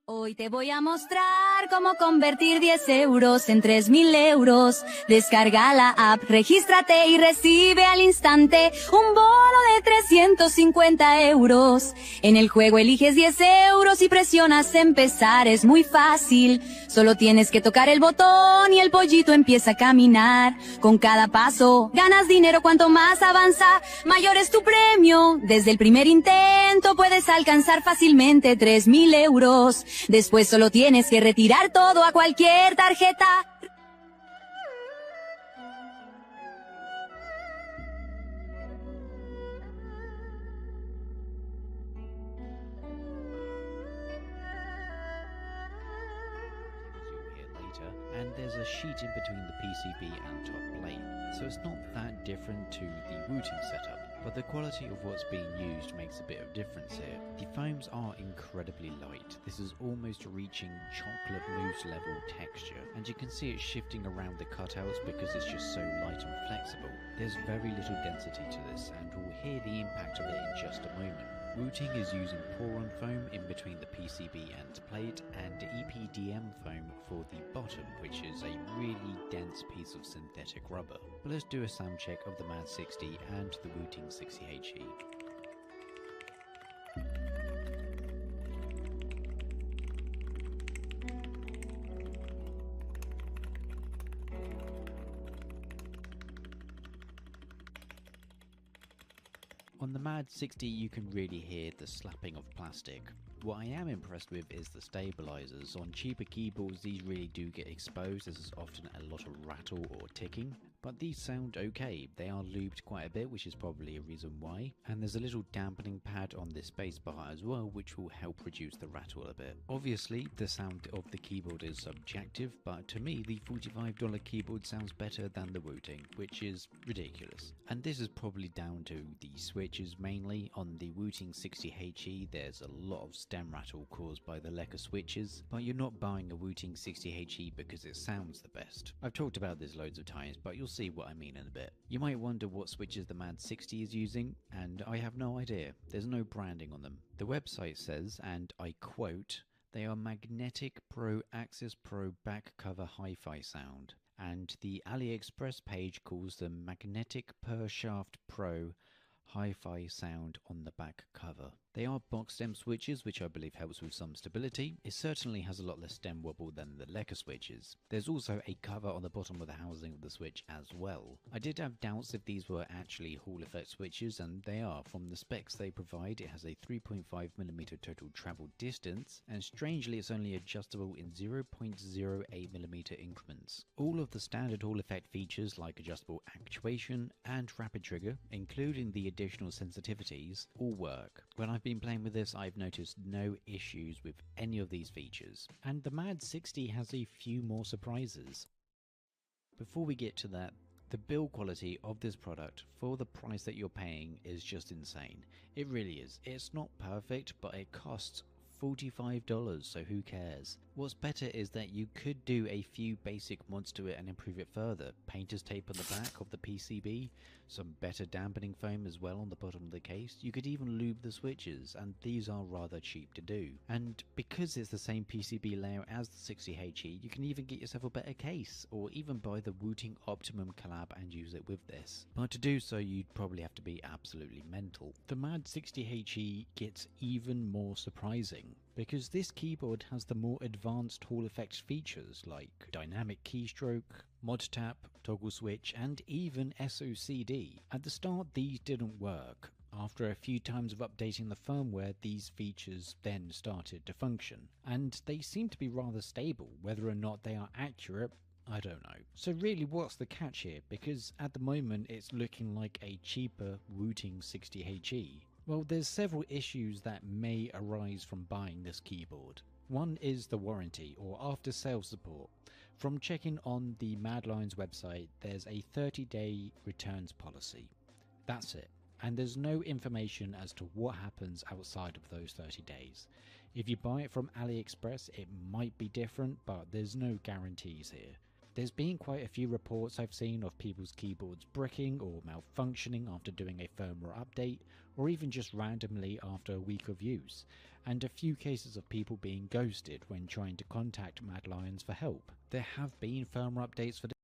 Hoy te voy a mostrar cómo convertir 10 euros en 3.000 euros. Descarga la app, regístrate y recibe al instante un bono de 350 euros. En el juego eliges 10 euros y presionas empezar. Es muy fácil. Solo tienes que tocar el botón y el pollito empieza a caminar. Con cada paso ganas dinero. Cuanto más avanza, mayor es tu premio. Desde el primer intento puedes alcanzar fácilmente 3.000 euros. Después solo tienes que retirar todo a cualquier tarjeta. And there's a sheet in between the PCB and top plate, so it's not that different to the routing setup, but the quality of what's being used makes a bit of difference here. The foams are incredibly light. This is almost reaching chocolate mousse level texture, and you can see it shifting around the cutouts because it's just so light and flexible. There's very little density to this, and we'll hear the impact of it in just a moment. Routing is using Poron foam in between the PCB and plate, and EPDM foam for the bottom, which is a really dense piece of synthetic rubber. But let's do a sound check of the MAD 60 and the Routing 60HE. On the MAD 60 you can really hear the slapping of plastic. What I am impressed with is the stabilizers. On cheaper keyboards these really do get exposed, as there's often a lot of rattle or ticking, but these sound okay. They are lubed quite a bit, which is probably a reason why, and there's a little dampening pad on this spacebar as well, which will help reduce the rattle a bit. Obviously the sound of the keyboard is subjective, but to me the $45 keyboard sounds better than the Routing, which is ridiculous. And this is probably down to the switches mainly. On the Routing 60HE there's a lot of stem rattle caused by the Leca switches, but you're not buying a Routing 60HE because it sounds the best. I've talked about this loads of times, but you'll see what I mean in a bit. You might wonder what switches the MAD 60 is using, and I have no idea. There's no branding on them. The website says, and I quote, "They are Magnetic Pro Axis Pro back cover hi-fi sound," and the AliExpress page calls them Magnetic Per Shaft Pro hi-fi sound on the back cover. They are box stem switches, which I believe helps with some stability. It certainly has a lot less stem wobble than the Leca switches. There's also a cover on the bottom of the housing of the switch as well. I did have doubts if these were actually Hall effect switches, and they are. From the specs they provide, it has a 3.5mm total travel distance, and strangely it's only adjustable in 0.08mm increments. All of the standard Hall effect features like adjustable actuation and rapid trigger, including the additional sensitivities, all work. When I've been playing with this, I've noticed no issues with any of these features, and the MAD 60 has a few more surprises. Before we get to that, the build quality of this product for the price that you're paying is just insane. It really is. It's not perfect, but it costs $45, so who cares? What's better is that you could do a few basic mods to it and improve it further. Painter's tape on the back of the PCB, some better dampening foam as well on the bottom of the case. You could even lube the switches, and these are rather cheap to do. And because it's the same PCB layout as the 60HE, you can even get yourself a better case, or even buy the Routing Optimum collab and use it with this. But to do so you'd probably have to be absolutely mental. The MAD 60HE gets even more surprising, because this keyboard has the more advanced Hall effects features like dynamic keystroke, mod tap, toggle switch, and even SOCD. At the start these didn't work. After a few times of updating the firmware, these features then started to function, and they seem to be rather stable. Whether or not they are accurate, I don't know. So really, what's the catch here? Because at the moment it's looking like a cheaper Routing 60HE. Well, there's several issues that may arise from buying this keyboard. One is the warranty, or after sales support. From checking on the Madlines website, there's a 30-day returns policy. That's it. And there's no information as to what happens outside of those 30 days. If you buy it from AliExpress, it might be different, but there's no guarantees here. There's been quite a few reports I've seen of people's keyboards bricking or malfunctioning after doing a firmware update, or even just randomly after a week of use, and a few cases of people being ghosted when trying to contact Mad Lions for help. There have been firmware updates for